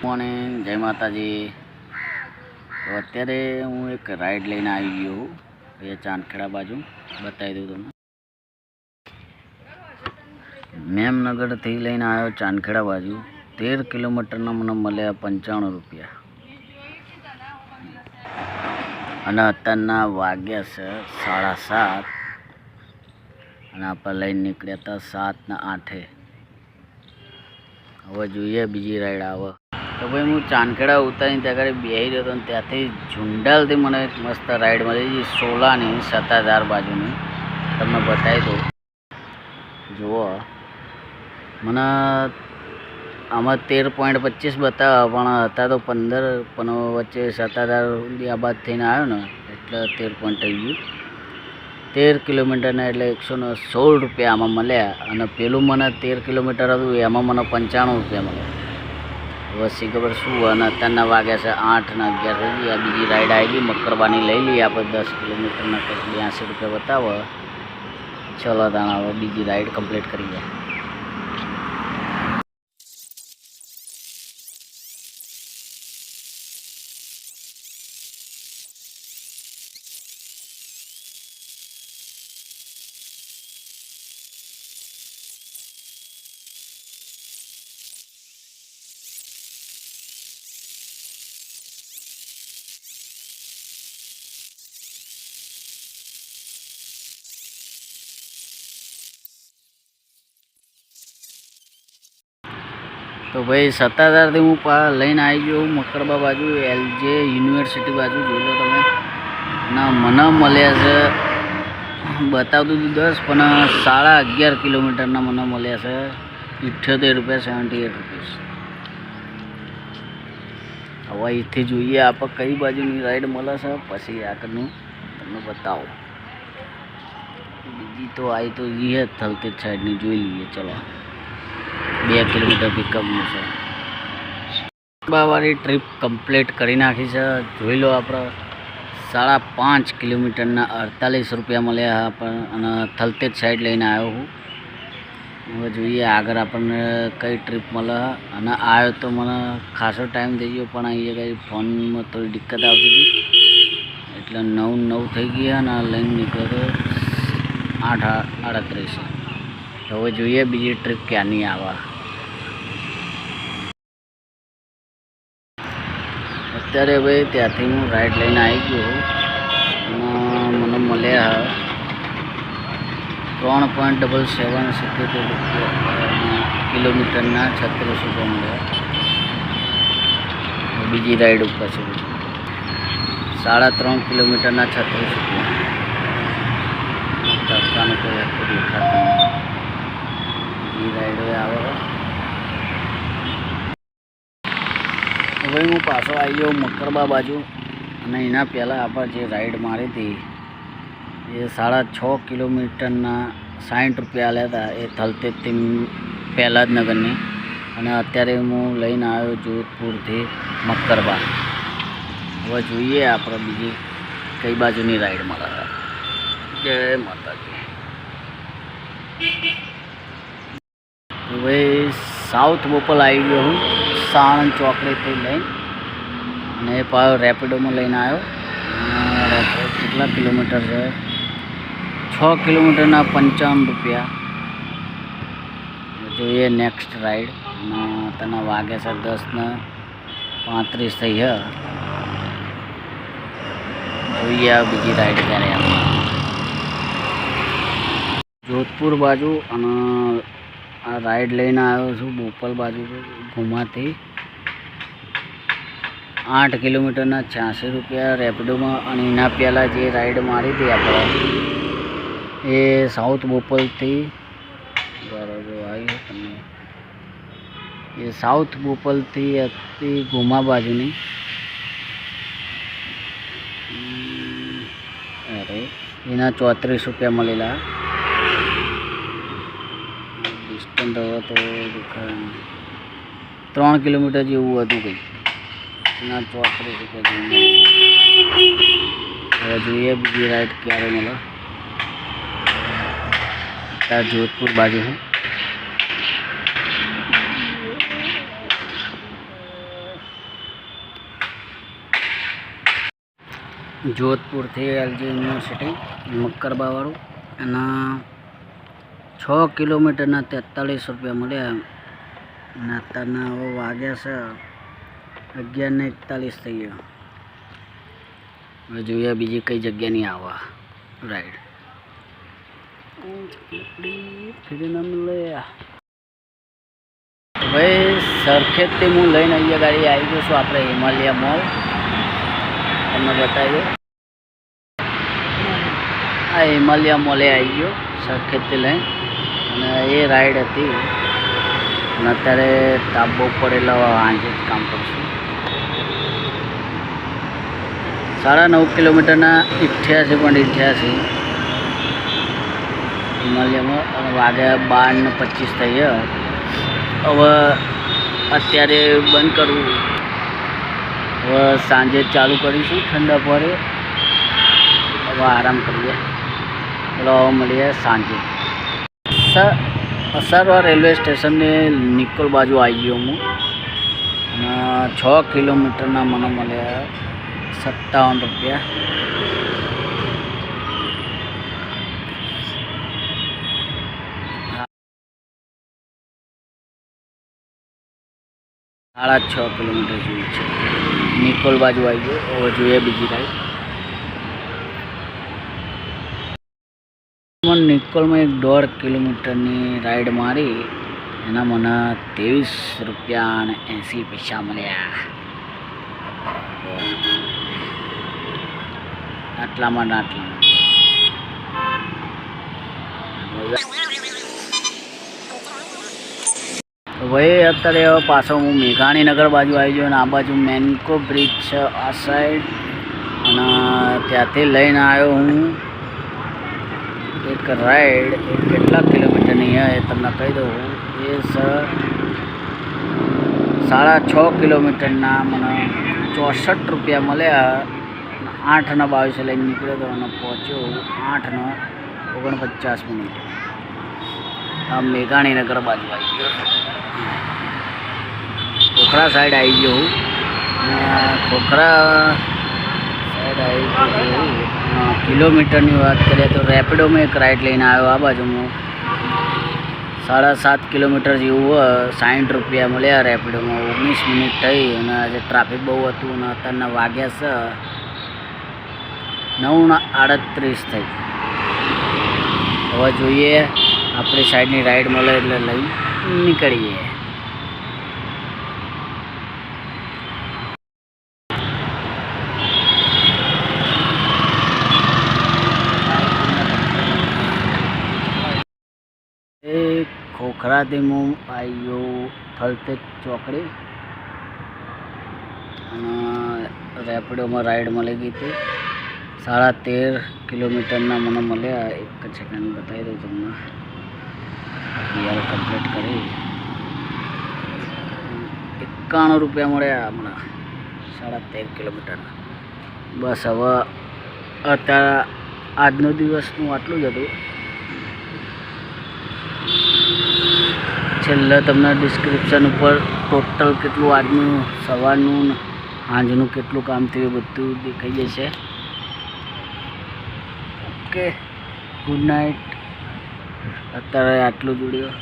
Morning, જય માતાજી। તો અત્યારે હું એક રાઈડ લઈને આવી ગયો હું એ ચાંદખેડા બાજુ બતાવી દઉં તમને। મેમનગરથી લઈને આવ્યો ચાંદખેડા બાજુ 13 કિલોમીટરના મને મળ્યા 95 રૂપિયા અને અત્યારના વાગ્યા છે 7:30 અને આપણે લઈને નીકળ્યા હતા 7:08। હવે જોઈએ બીજી રાઈડ આવે તો ભાઈ હું ચાંદખેડા ઉતારીને ત્યાં આગળ બેસી રહ્યો હતો અને ત્યાંથી ઝુંડાલથી મને એક મસ્ત રાઈડ મળી 16ની સત્તાધાર બાજુની તમને બતાવી દઉં। જુઓ મને આમાં 13.25 બતાવે પણ હતા તો 15 પણ વચ્ચે સત્તાધાર આબાદ થઈને આવ્યો ને એટલે 13 થઈ ગયું। 13 કિલોમીટરના એટલે 116 રૂપિયા આમાં મળ્યા અને પેલું મને 13 કિલોમીટર હતું એમાં મને 95 રૂપિયા મળ્યા। વસી ખબર શું અને અત્યારના વાગ્યા છે 8 ને 11 થઈ ગયા। બીજી રાઈડ આવી ગઈ મકરબાની લઈ લઈએ આપણે 10 કિલોમીટરના કંઈક 82 રૂપિયા બતાવો। ચલો તાણ હવે બીજી રાઈડ કમ્પ્લીટ કરીએ। તો ભાઈ સત્તાધારથી હું લઈને આવી ગયો મકરબા બાજુ એલજે યુનિવર્સિટી બાજુ જોઈ લો તમે ના મને મળ્યા છે બતાવતું હતું 10 પણ 11.5 કિલોમીટરના મને મળ્યા છે 78 રૂપિયા 78 રૂપીસ। હવે અહીંથી જોઈએ આપણે કઈ બાજુની રાઈડ મળે છે પછી આગળનું તમને બતાવો। બીજી તો આવી તો જઈએ થલતેજ સાઈડની જોઈ લઈએ। ચલો 2 કિલોમીટર પિકઅપનું છે। વાળી ટ્રીપ કમ્પ્લીટ કરી નાખી છે જોઈ લો। આપણે 5.5 કિલોમીટરના 48 રૂપિયા મળ્યા આપણને અને થલતેજ સાઈડ લઈને આવ્યો હું। હવે જોઈએ આગળ આપણને કઈ ટ્રીપ મળે અને આવ્યો તો મને ખાસો ટાઈમ થઈ ગયો પણ અહીંયા કંઈ ફોનમાં થોડી દિક્કત આવતી હતી એટલે 9 થઈ ગયા અને લઈને નીકળ્યો તો 8:38। તો હવે જોઈએ બીજી ટ્રીપ ક્યાંની આવે। અત્યારે ભાઈ ત્યાંથી હું રાઈડ લઈને આવી ગયો અને મને મળ્યા 3.77 કિલોમીટરના 36 રૂપિયા મળ્યા। બીજી રાઈડ ઉપર છે 3.5 કિલોમીટરના 36 રૂપિયા। તડકાનું કોઈ આખું દેખાતું નહીં। બીજી રાઈડો આવે ભાઈ હું પાછો આવી ગયો મકરબા બાજુ અને એના પહેલાં આપણે જે રાઈડ મારી હતી એ 6.5 કિલોમીટરના 60 રૂપિયા આલ્યા હતા એ થલતેજથી પહેલાં જ નગરની અને અત્યારે હું લઈને આવ્યો જોધપુરથી મકરબા। હવે જોઈએ આપણે બીજી કઈ બાજુની રાઈડ મળે। જય માતાજી। ભાઈ સાઉથ બોપલ આવી ગયો હું સાણંદ ચોકડીથી લઈને અને એ પાછો રેપિડોમાં લઈને આવ્યો। કેટલા કિલોમીટર છે 6 કિલોમીટરના 55 રૂપિયા। જોઈએ નેક્સ્ટ રાઈડ અને તેના વાગે છે 10:35 થઈ છે। જોઈએ આ બીજી રાઈડ ક્યારે આવે। જોધપુર બાજુ અને આ રાઈડ લઈને આવ્યો છું બોપલ બાજુ ઘુમાથી 8 કિલોમીટરના 86 રૂપિયા રેપિડોમાં અને એના પહેલાં જે રાઈડ મારી હતી આપણે એ સાઉથ બોપલથી બરાબર આવી તમને એ સાઉથ બોપલથી હતી ઘુમા બાજુની અરે એના 34 રૂપિયા મળેલા। ડિસ્ટન્સ હવે તો દેખાય 3 કિલોમીટર જેવું હતું કંઈક એના 34 રૂપિયા જેવું। હવે જોઈએ બીજી રાઈડ ક્યારે મળે। ત્યાં જોધપુર બાજુ છે જોધપુરથી એલજી યુનિવર્સિટી મકરબાવાળું એના 6 કિલોમીટરના 43 રૂપિયા મળ્યા. અને અત્યારના હવે વાગ્યા છે 11:41 થઈ ગયો. હવે જોઈએ બીજી કઈ જગ્યા નહીં આવવા રાઈડ ભાઈ. સરખેજથી હું લઈને અહીંયા ગાડી આવી ગયો છું આપણે હિમાલય મોલ. તમને બતાવી દો, આ હિમાલય મોલે આવી ગયો સરખેજથી લઈને. અને એ રાઈડ હતી અને અત્યારે તાબો પડેલો આજે જ કામ કરશું. 9.5 કિલોમીટરના 88.88 હિમાલયમાં. અને વાગ્યા 12:25 થઈ ગયા. હવે અત્યારે બંધ કરવું, હવે સાંજે ચાલુ કરીશું ઠંડા પડે. હવે આરામ કરીએ. ચલો હવે મળીએ સાંજે. અસારવા રેલવે સ્ટેશનને નિકોલ બાજુ આવી ગયો હું. અને 6 કિલોમીટરના મને મળ્યા 57 રૂપિયા. સાડા 6 કિલોમીટર જેવું છે. નિકોલ બાજુ આવી ગયો. હવે જોઈએ બીજી રાઈડ. નિકોલમાં 1.5 કિલોમીટરની રાઈડ મારી, એના મને 23 રૂપિયા અને 80 પૈસા મળ્યા. આટલામાં ભાઈ અત્યારે હવે પાછો હું મેઘાણીનગર બાજુ આવી ગયો. અને આ બાજુ મેન્કો બ્રિજ છે આ સાઈડ. અને ત્યાંથી લઈને આવ્યો હું એક રાઈડ. એ કેટલા કિલોમીટરની છે એ તમને કહી દઉં. એ 6.5 કિલોમીટરના મને 64 રૂપિયા મળ્યા. 8:22 લઈને નીકળ્યો હતો અને પહોંચ્યો 8:49. આ મેઘાણીનગર બાજુ આવી ગયો. ખોખરા સાઈડ આવી ગયો હું. ખોખરા સાઈડ આવી ગયો. કિલોમીટરની વાત કરીએ તો રેપિડોમાં એક રાઈડ લઈને આવ્યો આ બાજુ હું. 7.5 કિલોમીટર જેવું 60 રૂપિયા મળ્યા રેપિડોમાં. 19 મિનિટ થઈ. અને આજે ટ્રાફિક બહુ હતું. અને અત્યારના વાગ્યા છે 9:38 થઈ. હવે જોઈએ આપણી સાઈડની રાઈડ મળે એટલે લઈ નીકળીએ. એ ખોખરાથી હું આવ્યો થલતેજ ચોકડી. અને રેપિડોમાં રાઈડ મળી ગઈ હતી. 13.5 કિલોમીટરના મને મળ્યા. એક સેકન્ડ બતાવી દઉં તમને. યાર કમ્પ્લીટ કરી 91 રૂપિયા મળ્યા હમણાં 13.5 કિલોમીટરના. બસ હવે અત્યારે આજનો દિવસનું આટલું જ હતું. છેલ્લે તમને ડિસ્ક્રિપ્શન ઉપર ટોટલ કેટલું આજનું સવારનું સાંજનું કેટલું કામ થયું બધું દેખાઈ જશે. Okay, good night. અત્યારે આટલું જ વિડીયો.